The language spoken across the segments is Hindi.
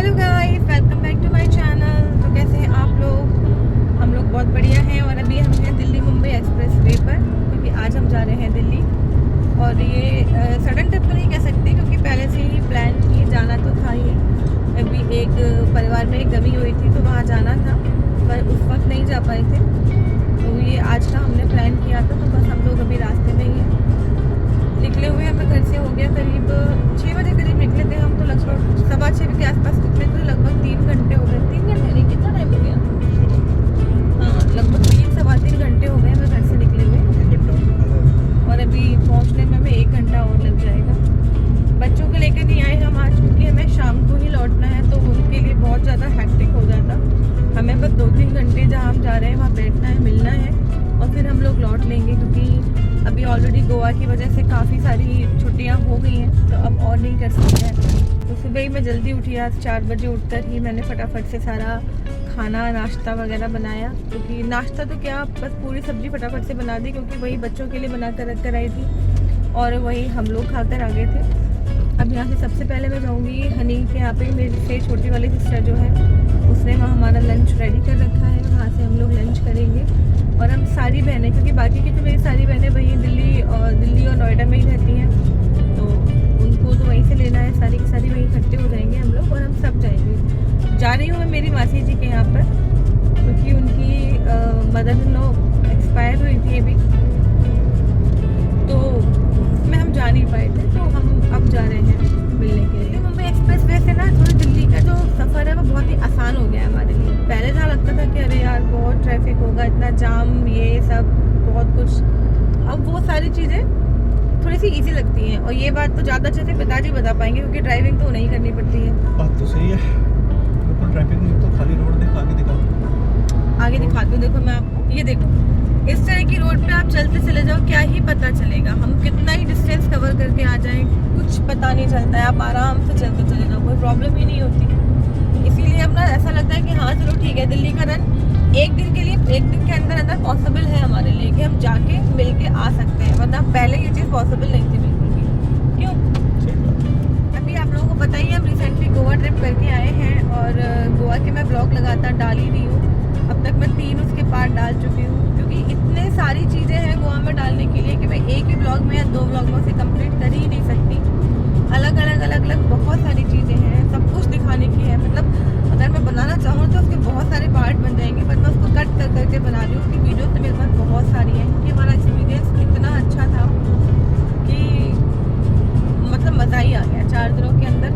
Hello guys, welcome back to my channel. तो कैसे हैं आप लोग? हम लोग बहुत बढ़िया हैं और अभी हम हैं दिल्ली मुंबई एक्सप्रेस वे पर, क्योंकि आज हम जा रहे हैं दिल्ली। और ये सडन ट्रिप तो नहीं कह सकते, क्योंकि पहले से ही प्लान किए जाना तो था ही। अभी एक परिवार में एक गमी हुई थी तो वहाँ जाना था, पर उस वक्त नहीं जा पाए थे। तो ये आज का हमने प्लान किया था, तो बस हम लोग अभी रास्ते में ही हैं। निकले हुए हमें घर से हो गया करीब 6 बजे करीब निकले थे हम, तो लगभग 6:15 के आसपास निकले थे। लगभग 3 घंटे हो गए। 3 घंटे नहीं, कितना टाइम हो गया? हाँ, लगभग 3-3.25 घंटे हो गए हमें घर से निकले हुए, और अभी पहुंचने में हमें 1 घंटा और लग जाएगा। बच्चों को लेकर नहीं आए हम आज, क्योंकि हमें शाम को ही लौटना है, तो उनके लिए बहुत ज़्यादा हैक्टिक हो जाता। हमें बस 2-3 घंटे जहाँ हम जा रहे हैं वहाँ बैठना है, मिलना है, और फिर हम लोग लौट लेंगे। क्योंकि अभी ऑलरेडी गोवा की वजह से काफ़ी सारी छुट्टियां हो गई हैं, तो अब और नहीं कर सकते हैं। तो सुबह ही मैं जल्दी उठी, आज 4 बजे उठकर ही मैंने फटाफट से सारा खाना नाश्ता वगैरह बनाया। क्योंकि नाश्ता तो क्या, बस पूरी सब्जी फटाफट से बना दी, क्योंकि वही बच्चों के लिए बना कर रख कर आई थी और वही हम लोग खाकर आ गए थे। अब यहाँ से सबसे पहले मैं जाऊँगी हनी के यहाँ पे। मेरी से छोटी वाली सिस्टर जो है, उसने वहाँ हमारा लंच रेडी कर रखा है, वहाँ से हम लोग लंच करेंगे। और हम सारी बहनें, क्योंकि बाकी की तो मेरी सारी बहनें वहीं दिल्ली और नोएडा में ही रहती हैं, तो उनको तो वहीं से लेना है। सारी की सारी वहीं इकट्ठे हो जाएंगे हम लोग, और हम सब जाएंगे। जा रही हूँ मैं मेरी मासी जी के यहाँ पर, क्योंकि उनकी मदर इन लॉ एक्सपायर हुई थी अभी, तो उसमें हम जा नहीं पाए थे, तो हम अब जा रहे हैं मिलने के लिए। मुंबई एक्सप्रेस वे से ना थोड़ी दिल्ली का जो सफ़र है वो बहुत ही आसान हो गया है हमारे लिए। पहले जहाँ लगता था कि अरे यार बहुत ट्रैफिक होगा, इतना जाम, ये सब बहुत कुछ, अब वो सारी चीज़ें थोड़ी सी इजी लगती हैं। और ये बात तो ज़्यादा अच्छे से पिताजी बता पाएंगे, क्योंकि ड्राइविंग तो नहीं करनी पड़ती है। बात तो सही है, बिल्कुल ट्रैफिक नहीं तो खाली रोड देख, आगे दिखाओ। आगे दिखाती हूँ, देखो मैं आपको, ये देखो, इस तरह की रोड पे आप चलते चले जाओ, क्या ही पता चलेगा हम कितना ही डिस्टेंस कवर करके आ जाएं, कुछ पता नहीं चलता है। आप आराम से चलते चले जाओ, कोई प्रॉब्लम ही नहीं होती। इसीलिए अब ना ऐसा लगता है कि हाँ चलो ठीक है, दिल्ली का रन एक दिन के लिए, एक दिन के अंदर अंदर पॉसिबल है हमारे लिए, कि हम जाके मिल के आ सकते हैं, वरना पहले ये चीज़ पॉसिबल नहीं थी बिल्कुल भी। क्यों? अभी आप लोगों को पता ही है, हम रिसेंटली गोवा ट्रिप करके आए हैं, और गोवा के मैं ब्लॉग लगातार डाल ही रही हूँ। अब तक मैं 3 उसके पार्ट डाल चुकी हूँ, क्योंकि इतने सारी चीज़ें हैं गोवा में डालने के लिए कि मैं एक ही ब्लॉग में या 2 ब्लॉग में से कंप्लीट कर ही नहीं सकती। अलग अलग बहुत सारी चीज़ें हैं, सब कुछ दिखाने की है। मतलब अगर मैं बनाना चाहूँ तो उसके बहुत सारे पार्ट बन जाएंगे, बट मैं उसको कट कर करके बना रही हूँ। कि वीडियो तो मेरे पास बहुत सारी हैं, क्योंकि हमारा एक्सपीरियंस इतना अच्छा था कि मतलब मज़ा ही आ गया 4 दिनों के अंदर।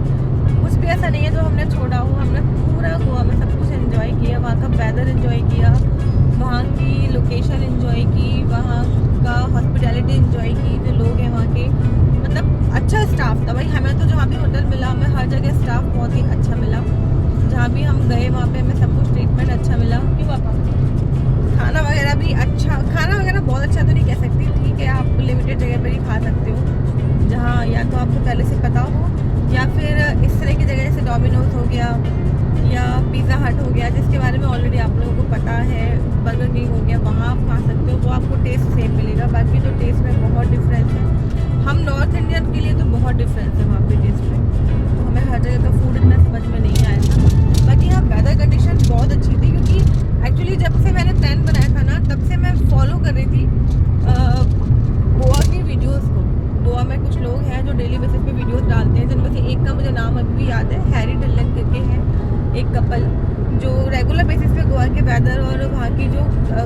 कुछ भी ऐसा नहीं है जो हमने छोड़ा हो, हमने पूरा गोवा में सब कुछ एंजॉय किया। वहाँ का वेदर एंजॉय किया, वहाँ की लोकेशन एंजॉय की, वहाँ का हॉस्पिटैलिटी एंजॉय की, जो लोग हैं वहाँ के, मतलब अच्छा स्टाफ था भाई। हमें तो जहाँ भी होटल मिला, हमें हर जगह स्टाफ बहुत ही अच्छा मिला। जहाँ भी हम गए वहाँ पे हमें सब कुछ ट्रीटमेंट अच्छा मिला। क्यों पापा? खाना वगैरह भी अच्छा, खाना वगैरह बहुत अच्छा तो नहीं कह सकती, ठीक है, आप लिमिटेड जगह पर ही खा सकते हो, जहाँ या तो आपको पहले से पता हो, या फिर इस तरह की जगह जैसे डोमिनोज हो गया या पिज़्ज़ा हट हो गया, जिसके बारे में ऑलरेडी आप लोगों को पता है, बर्गर किंग हो गया, वहाँ आप खा सकते हो, वो आपको टेस्ट सेम मिलेगा। बाकी तो टेस्ट में बहुत डिफरेंस है। हम नॉर्थ इंडियन के लिए तो बहुत डिफरेंस है वहाँ पे टेस्ट में, तो हमें हर जगह का फूड इतना समझ में नहीं आया था। बाकी यहाँ वेदर कंडीशन बहुत अच्छी थी, क्योंकि एक्चुअली जब से मैंने प्लान बनाया था ना, तब से मैं फॉलो कर रही थी गोवा की वीडियोज़ को। गोवा में कुछ लोग हैं जो डेली बेसिस पे वीडियोस डालते हैं, जिनमें से एक का मुझे नाम अभी भी याद है, हैरी ढिल्लन करके है एक कपल, जो रेगुलर बेसिस पे गोवा के वेदर और वहाँ की जो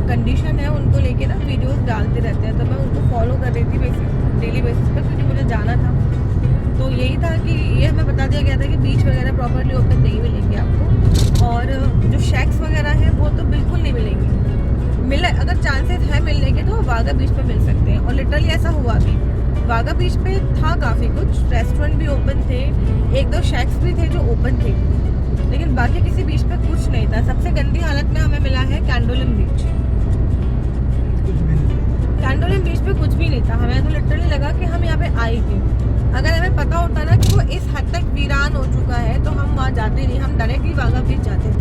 कंडीशन है उनको लेके ना वीडियोस डालते रहते हैं। तो मैं उनको फॉलो कर रही थी डेली बेसिस पे, क्योंकि मुझे जाना था। तो यही था कि ये हमें बता दिया गया था कि बीच वगैरह प्रॉपरली ओपन नहीं मिलेंगे आपको, और जो शैक्स वगैरह हैं वो तो बिल्कुल नहीं मिलेंगे। अगर चांसेस है मिलने के तो वाघा बीच पे मिल सकते हैं, और लिटरली ऐसा हुआ भी। वाघा बीच पे था काफ़ी कुछ, रेस्टोरेंट भी ओपन थे, 1-2 शैक्स भी थे जो ओपन थे, लेकिन बाकी किसी बीच पे कुछ नहीं था। सबसे गंदी हालत में हमें मिला है कैंडोलिम बीच। कैंडोलिम बीच पे कुछ भी नहीं था। हमें तो लिटरली लगा कि हम यहाँ पे आए क्यों। अगर हमें पता होता ना कि वो इस हद तक वीरान हो चुका है तो हम वहाँ जाते नहीं, हम डायरेक्टली वाघा बीच जाते।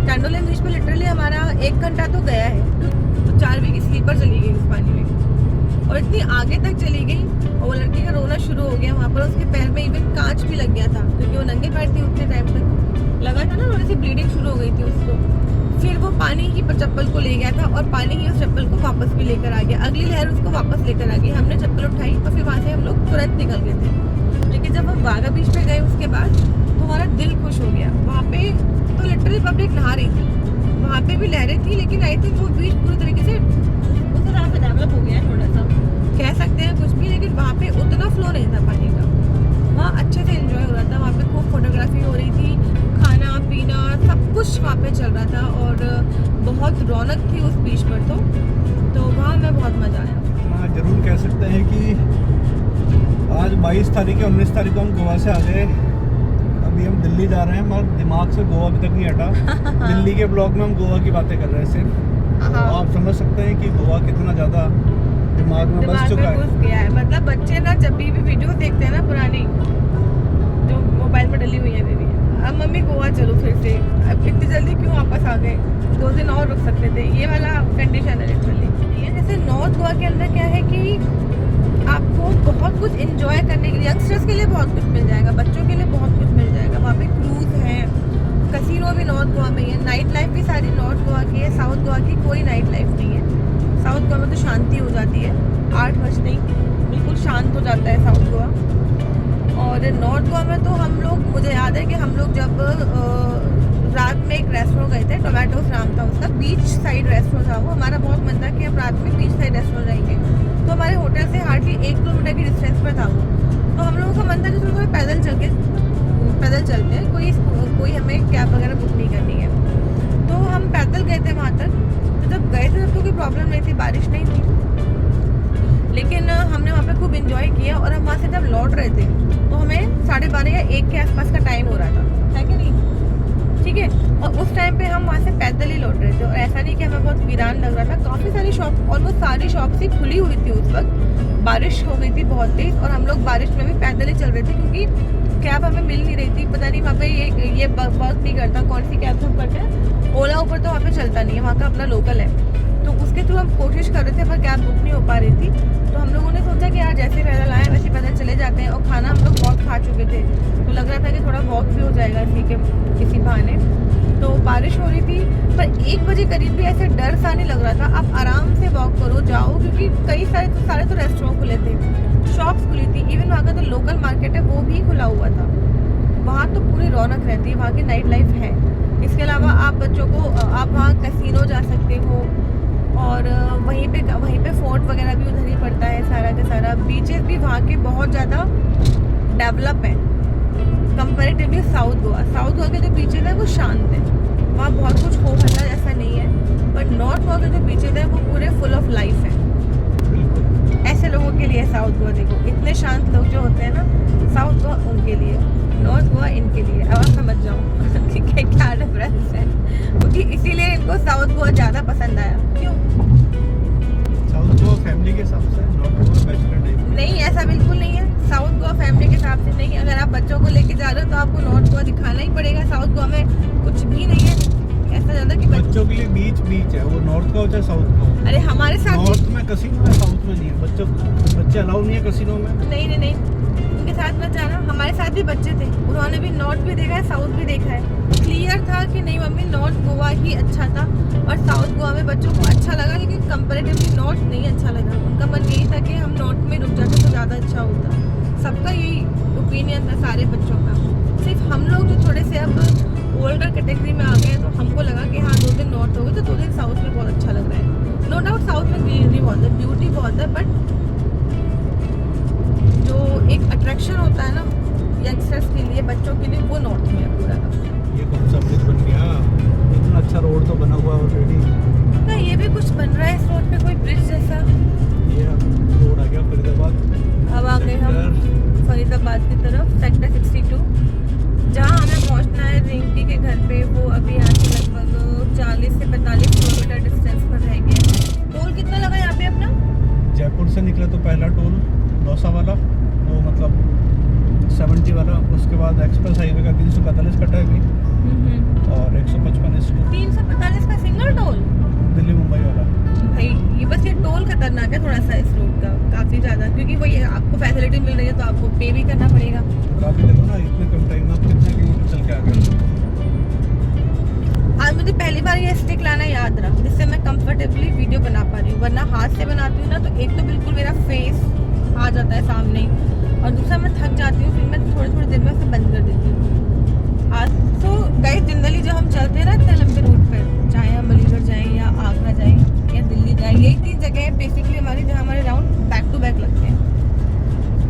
कैंडोलिम बीच पे लिटरली हमारा 1 घंटा तो गया है, तो 4 वीक की स्लीपर चली गई उस पानी में, और इतनी आगे तक चली गई, और वो लड़की का रोना शुरू हो गया वहाँ पर। उसके पैर में इवन कांच भी लग गया था, क्योंकि वो नंगे पैर थी उतने टाइम तक। लगा से ब्लीडिंग शुरू हो गई थी उसको। फिर वो पानी ही चप्पल को ले गया था और पानी ही उस चप्पल को वापस भी लेकर आ गया। अगली लहर उसको वापस लेकर आ गई। हमने चप्पल उठाई और फिर वहाँ से हम लोग तुरंत निकल गए थे। लेकिन जब हम वाघा बीच पे गए उसके बाद तो हमारा दिल खुश हो गया। वहाँ पे तो लिटरली पब्लिक नहा रही थी, वहाँ पे भी लहरें थी, लेकिन आई थिंक वो बीच पूरी तरीके से उस तरह से डेवलप हो गया है, थोड़ा सा कह सकते हैं कुछ भी, लेकिन वहाँ पे उतना फ्लो नहीं था पानी का। वहाँ अच्छे से एंजॉय हो रहा था। वहाँ पे खूब फोटोग्राफी हो रही थी, खाना पीना सब कुछ वहाँ पे चल रहा था और बहुत रौनक थी उस बीच पर। तो वहाँ में बहुत मज़ा आया। हाँ, जरूर कह सकते हैं कि आज 22 तारीख या 19 तारीख को हम गोवा से आ गए। अभी हम दिल्ली जा रहे हैं, हमारे दिमाग से गोवा अभी तक नहीं हटा। दिल्ली के ब्लॉग में हम गोवा की बातें कर रहे हैं सिर्फ। तो आप समझ सकते हैं कि गोवा कितना ज़्यादा दिमाग में बस चुका है। घुस गया है। मतलब बच्चे ना जब भी वीडियो देखते हैं ना पुरानी जो मोबाइल में डली हुई है मेरी, अब मम्मी गोवा चलो फिर से, अब इतनी जल्दी क्यों वापस आ गए, 2 दिन और रुक सकते थे, ये वाला कंडीशन है लिटरली। ये जैसे नॉर्थ गोवा के अंदर क्या है कि आपको बहुत कुछ एंजॉय करने के लिए, यंगस्टर्स के लिए बहुत कुछ मिल जाएगा, बच्चों के लिए बहुत कुछ मिल जाएगा। वहाँ पे क्रूज है, कसिनो भी नॉर्थ गोवा में ही है, नाइट लाइफ भी सारी नॉर्थ गोवा की है। साउथ गोवा की कोई नाइट लाइफ नहीं है। साउथ गोवा में तो शांति हो जाती है, 8 बजते ही बिल्कुल शांत हो जाता है साउथ गोवा। और नॉर्थ गोवा में तो हम लोग, मुझे याद है कि हम लोग जब रात में एक रेस्टोरेंट गए थे, टोमेटोस नाम था उसका, बीच साइड रेस्टोरेंट था वो। हमारा बहुत मन था कि हम रात में बीच साइड रेस्टोरेंट जाएंगे, तो हमारे होटल से हार्डली 1 किलोमीटर की डिस्टेंस पर था वो। तो हम लोगों का मन था कि थोड़ा पैदल चलते हैं, कोई हमें कैब वगैरह बुक नहीं करनी है। तो हम पैदल गए थे वहाँ तक। तो जब गए थे तब तो कोई प्रॉब्लम नहीं थी, बारिश नहीं थी, लेकिन हमने वहाँ पे खूब एंजॉय किया। और हम वहाँ से जब लौट रहे थे तो हमें 12:30 या 1 के आसपास का टाइम हो रहा था, है कि नहीं? ठीक है। और उस टाइम पे हम वहाँ से पैदल ही लौट रहे थे और ऐसा नहीं कि हमें बहुत वीरान लग रहा था। काफ़ी सारी शॉप, ऑलमोस्ट सारी शॉप्स ही खुली हुई थी उस वक्त। बारिश हो गई थी बहुत तेज़ और हम लोग बारिश में भी पैदल ही चल रहे थे, क्योंकि कैब हमें मिल नहीं रही थी। पता नहीं वहाँ पे ये वर्क नहीं करता, कौन सी कैब बुक करते हैं, ओला ऊपर तो वहाँ पे चलता नहीं है, वहाँ का अपना लोकल है। तो उसके थ्रू हम कोशिश कर रहे थे पर कैब बुक नहीं हो पा रही थी। तो हम लोगों ने सोचा कि यार जैसे पैदल आए वैसे पैदल चले जाते हैं। और खाना हम लोग बहुत खा चुके थे, तो लग रहा था कि थोड़ा वॉक भी हो जाएगा किसी बहाने। तो बारिश हो रही थी, पर 1 बजे करीब भी ऐसे डर सा नहीं लग रहा था। आप आराम से वॉक करो, जाओ, क्योंकि कई सारे तो रेस्टोरेंट खुले थे, शॉप्स खुली थी, इवन वहाँ का तो लोकल मार्केट है वो भी खुला हुआ था। वहाँ तो पूरी रौनक रहती है, वहाँ की नाइट लाइफ है। इसके अलावा आप बच्चों को, आप वहाँ कैसीनो जा सकते हो और वहीं पे फोर्ट वगैरह भी उधर ही पड़ता है सारा का सारा। बीचेस भी वहाँ के बहुत ज़्यादा डेवलप हैं कंपैरेटिवली साउथ गोवा के जो बीचेस हैं वो शांत हैं, वहाँ बहुत कुछ हो हल्ला जैसा नहीं है। बट नॉर्थ गोवा के जो बीचेस हैं वो पूरे फुल ऑफ लाइफ हैं। ऐसे लोगों के लिए साउथ गोवा, देखो इतने शांत लोग जो होते हैं ना, साउथ गोवा उनके लिए, नॉर्थ गोवा इनके लिए। अब आप समझ जाओ कि क्या डिफरेंस है, क्योंकि इसीलिए इनको साउथ गोवा ज़्यादा पसंद आया। क्यों? साउथ गोवा फैमिली के हिसाब से, नॉर्थ गोवा बैचलर टाइप नहीं, ऐसा बिल्कुल नहीं है। साउथ गोवा फैमिली के हिसाब से नहीं। अगर आप बच्चों को लेके जा रहे हो तो आपको नॉर्थ गोवा दिखाना ही पड़ेगा। साउथ गोवा में कुछ भी नहीं है ऐसा ज़्यादा कि बच्चों के लिए बीच है, वो नॉर्थ का हो चाहे साउथ का हो। अरे हमारे साथ नॉर्थ में कसिनो है, साउथ में नहीं है। बच्चे अलाउ नहीं है कसिनो में। नहीं, उनके साथ मत जाना। हमारे साथ भी बच्चे थे, उन्होंने भी नॉर्थ भी देखा है, साउथ भी देखा है। क्लियर था कि नहीं मम्मी, नॉर्थ गोवा ही अच्छा था। और साउथ गोवा में बच्चों को अच्छा लगा, लेकिन कंपैरेटिवली नॉर्थ नहीं अच्छा लगा। उनका मन यही था कि हम नॉर्थ में रुक जाते तो ज़्यादा अच्छा होता। सबका यही ओपिनियन था सारे बच्चों का। सिर्फ हम लोग जो थोड़े से अब ओल्डर कैटेगरी में आ गए, तो हमको लगा कि हाँ 2 दिन नॉर्थ हो गए तो 2 दिन साउथ में बहुत अच्छा लग रहा है। नो डाउट साउथ में ग्रीनरी बहुत है, ब्यूटी बहुत है, बट जो एक अट्रैक्शन होता है ना यंगस्टर्स के लिए, बच्चों के लिए, वो नॉर्थ में है पूरा का। ये कौन सा ब्रिज बन गया? इतना अच्छा रोड तो बना हुआ है ऑलरेडी। ना ये भी कुछ बन रहा है इस रोड पे, कोई ब्रिज जैसा। ये रोड आ गया फरीदाबाद। अब आ गए हम फरीदाबाद की तरफ, सेक्टर 62, जहाँ हमें पहुँचना है रिंकी के घर पे। वो अभी यहाँ से लगभग 40 से 45 किलोमीटर डिस्टेंस पर रह गया। टोल कितना लगा यहाँ पे अपना? जयपुर से निकले तो पहला टोल दौसा वाला, वो मतलब 70 वाला। उसके बाद एक्सप्रेस हाईवे का 345 कटा है अभी, और 155 इस 345 का सिंगल टोल, दिल्ली मुंबई वाला। भाई ये बस ये टोल खतरनाक है थोड़ा सा इस रोड का, काफ़ी ज़्यादा, क्योंकि वो ये आपको फैसिलिटी मिल रही है तो आपको पे भी करना पड़ेगा। और आप देखो ना, इतने कम टाइम में आप कितने किलोमीटर चल के आ गए। ये स्टिक लाना याद रख, जिससे मैं कंफर्टेबली वीडियो बना पा रही हूँ, वरना हाथ से बनाती हूँ ना तो एक तो बिल्कुल मेरा फेस आ जाता है सामने, और दूसरा मैं थक जाती हूँ, फिर मैं थोड़ी थोड़ी देर में उसे बंद कर देती हूँ। आज तो गाइस जनरली जो हम चलते हैं ना इतने लंबे रूट पर, चाहे हम अलीगढ़ जाएँ या आगरा जाएँ या दिल्ली जाएँ, यही 3 जगह है बेसिकली हमारी जहाँ हमारे राउंड बैक टू बैक लगते हैं।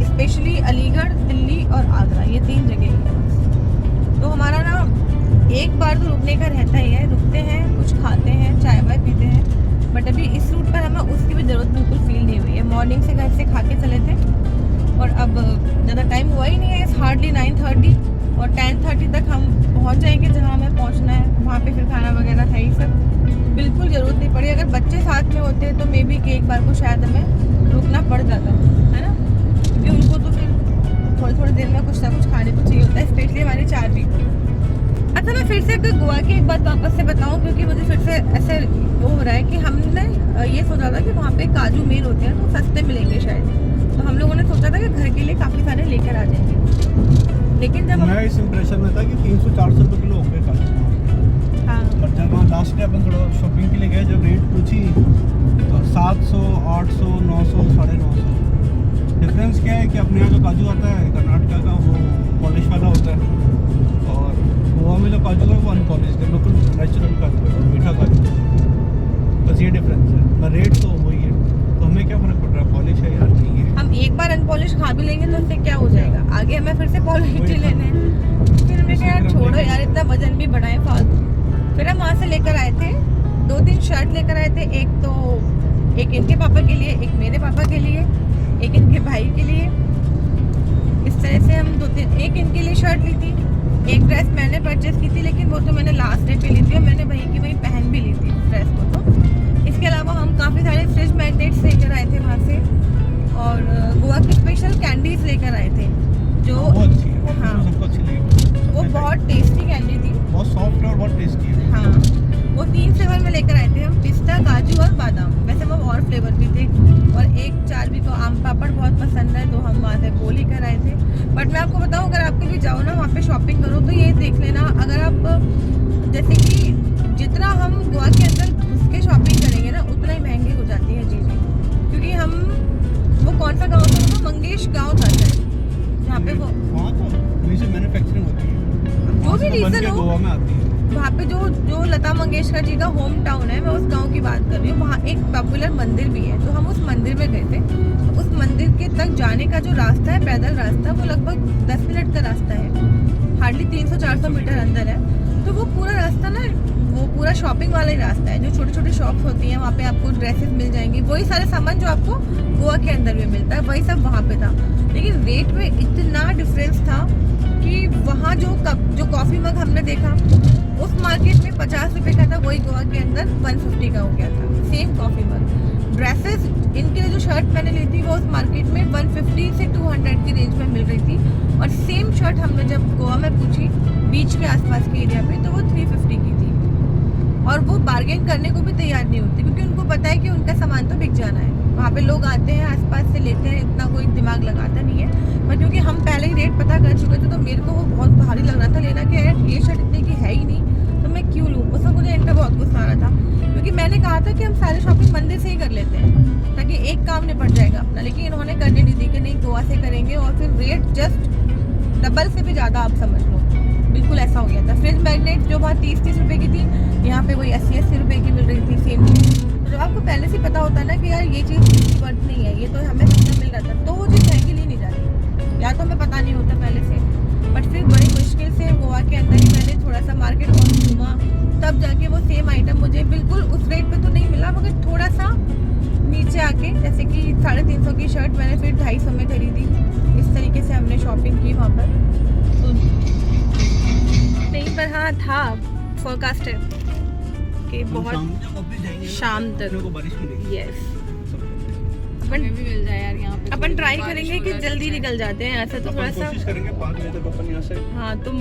स्पेशली अलीगढ़, दिल्ली और आगरा, ये 3 जगह है। तो हमारा ना एक बार तो रुकने का रहता ही है, रुकते हैं, कुछ खाते हैं, चाय वाय पीते हैं, बट अभी इस रूट पर हमें उसकी भी ज़रूरत बिल्कुल फील नहीं हुई है। मॉर्निंग से घर से खा के चले थे और अब ज़्यादा टाइम हुआ ही नहीं है, इट्स हार्डली 9:30 और 10:30 तक हम पहुंच जाएंगे जहां हमें पहुंचना है। वहां पे फिर खाना वगैरह है ही सब, बिल्कुल ज़रूरत नहीं पड़ी। अगर बच्चे साथ में होते तो मे बी कि एक बार को शायद हमें रुकना पड़ जाता है ना, क्योंकि उनको तो फिर थोड़ी देर में कुछ ना कुछ खाने को चाहिए होता है, स्पेशली हमारी चार्वी को। अच्छा मैं फिर से गोवा की एक बात वापस से बताऊं, क्योंकि मुझे फिर से ऐसे वो हो रहा है कि हमने ये सोचा था कि वहाँ पे काजू मेल होते हैं तो सस्ते मिलेंगे शायद, तो हम लोगों ने सोचा था कि घर के लिए काफ़ी सारे लेकर आ जाएंगे, लेकिन जब मैं इस इम्प्रेशन में था कि 300-400 रुपये किलो होंगे काजू। हाँ बट जब वहाँ लास्ट डे अपन थोड़ा शॉपिंग के लिए गए, जब रेट पूछी तो 700, 800, 900, 950। डिफरेंस क्या है कि अपने यहाँ जो काजू आता है कर्नाटका का वो पॉलिश वाला होता है, और गोवा में जो काजू है वो अनपॉलिश है, बिल्कुल नेचुरल काजू है, मीठा काजू। बस ये डिफरेंस है, पर रेट तो वही है। तो हमें क्या फ़र्क पड़ रहा है पॉलिश है या नहीं है। हम एक बार अनपॉलिश खा भी लेंगे तो उससे क्या हो जाएगा, आगे हमें फिर से पॉलिश ही लेने हैं। फिर हमने कहा यार छोड़ो यार, इतना वजन भी बढ़ाए फालतू। फिर हम वहाँ से लेकर आए थे 2-3 शर्ट लेकर आए थे, एक इनके पापा के लिए, एक मेरे पापा के लिए, एक इनके भाई के लिए। इस तरह से हम 2-3, एक इनके लिए शर्ट ली थी, एक ड्रेस मैंने परचेज की थी, लेकिन वो तो मैंने लास्ट डे पे ली थी और मैंने वहीं की वहीं पहन भी ली थी ड्रेस को। तो इसके अलावा हम काफ़ी सारे फ्रिज मैग्नेट्स लेकर आए थे वहाँ से, और गोवा की स्पेशल कैंडीज लेकर आए थे जो वो अच्छी है, हाँ सबको अच्छी लगी। वो बहुत टेस्टी कैंडी थी, बहुत सॉफ्ट है और बहुत टेस्टी है। हाँ वो 3 फ्लेवर में लेकर आए थे हम, पिस्ता, काजू और बादाम। वैसे वो और फ्लेवर भी थे, और एक चार्वी को आम पापड़ बहुत पसंद है तो हम वहाँ से वो लेकर आए थे। बट मैं आपको बताऊँ, अगर आप कभी जाओ ना वहाँ पे शॉपिंग करो तो ये देख लेना, अगर आप जैसे कि जितना हम गोवा के अंदर घुस के शॉपिंग करेंगे ना उतना ही महंगी हो जाती है चीज़ें, क्योंकि हम वो कौन सा गाँव था, वो मंगेश गाँव था शायद, जहाँ पे वो वहाँ तो वहीं से मैन्युफैक्चरिंग होती है, जो भी रीज़न हो, गोवा में आती है। वहाँ पे जो लता मंगेशकर जी का होम टाउन है, मैं उस गांव की बात कर रही हूँ। वहाँ एक पॉपुलर मंदिर भी है, तो हम उस मंदिर में गए थे। तो उस मंदिर के तक जाने का जो रास्ता है, पैदल रास्ता, वो लगभग 10 मिनट का रास्ता है, हार्डली 300-400 मीटर अंदर है। तो वो पूरा रास्ता ना, वो पूरा शॉपिंग वाला ही रास्ता है, जो छोटी छोटी शॉप्स होती हैं वहाँ पे आपको ड्रेसेस मिल जाएंगी, वही सारे सामान जो आपको गोवा के अंदर में मिलता है, वही सब वहाँ पे था। लेकिन रेट में इतना डिफरेंस था कि वहाँ जो कॉफ़ी मग हमने देखा उस मार्केट में 50 रुपये का था, वही गोवा के अंदर 150 का हो गया था, सेम कॉफ़ी मग। ड्रेसेस इनके लिए जो शर्ट मैंने ली थी वो उस मार्केट में 150 से 200 की रेंज में मिल रही थी, और सेम शर्ट हमने जब गोवा में पूछी बीच के आसपास के एरिया पे तो वो 350 की थी। और वो बार्गेन करने को भी तैयार नहीं होती, क्योंकि उनको पता है कि उनका सामान तो बिक जाना है। वहाँ पे लोग आते हैं, आसपास से लेते हैं, इतना कोई दिमाग लगाता नहीं है। पर क्योंकि हम पहले ही रेट पता कर चुके थे तो मेरे को वो बहुत भारी लग रहा था लेना, कि यार ये शर्ट इतने की है ही नहीं तो मैं क्यों लूँ। उसमें मुझे इनका बहुत गुस्सा आ रहा था, क्योंकि मैंने कहा था कि हम सारे शॉपिंग मंदिर से ही कर लेते हैं ताकि एक काम निपट जाएगा अपना, लेकिन इन्होंने करने नहीं दी कि नहीं गोवा से करेंगे, और फिर रेट जस्ट डबल से भी ज़्यादा आप समझ लो, बिल्कुल ऐसा हो गया था। फ्रिज मैग्नेट जो वहाँ 30-30 रुपये की थी, यहाँ पे वही 80-80 रुपये की मिल रही थी सेम चीज़। तो जब आपको पहले से पता होता है ना कि यार ये चीज़ इसकी वर्थ नहीं है, ये तो हमें सस्ता मिल रहा था, तो वो चीज़ महंगी ली नहीं जाती, या तो हमें पता नहीं होता पहले से। बट फिर बड़ी मुश्किल से गोवा के अंदर ही मैंने थोड़ा सा मार्केट और घूमा, तब जाके वो सेम आइटम मुझे बिल्कुल उस रेट पे तो नहीं मिला, मगर थोड़ा सा नीचे आके, जैसे कि 350 की शर्ट मैंने फिर 250 में खरीदी। इस तरीके से हमने शॉपिंग की वहाँ पर। तो नहीं पर हाँ था फोरकास्ट है कि बहुत शाम तक बारिश मिलेगी। यस, अपन भी मिल जाए यार यहाँ पे। अपन ट्राई करेंगे कि जल्दी निकल जाते हैं यहाँ से, तो थोड़ा सा कोशिश करेंगे 5 बजे तक अपन यहाँ से। हाँ तो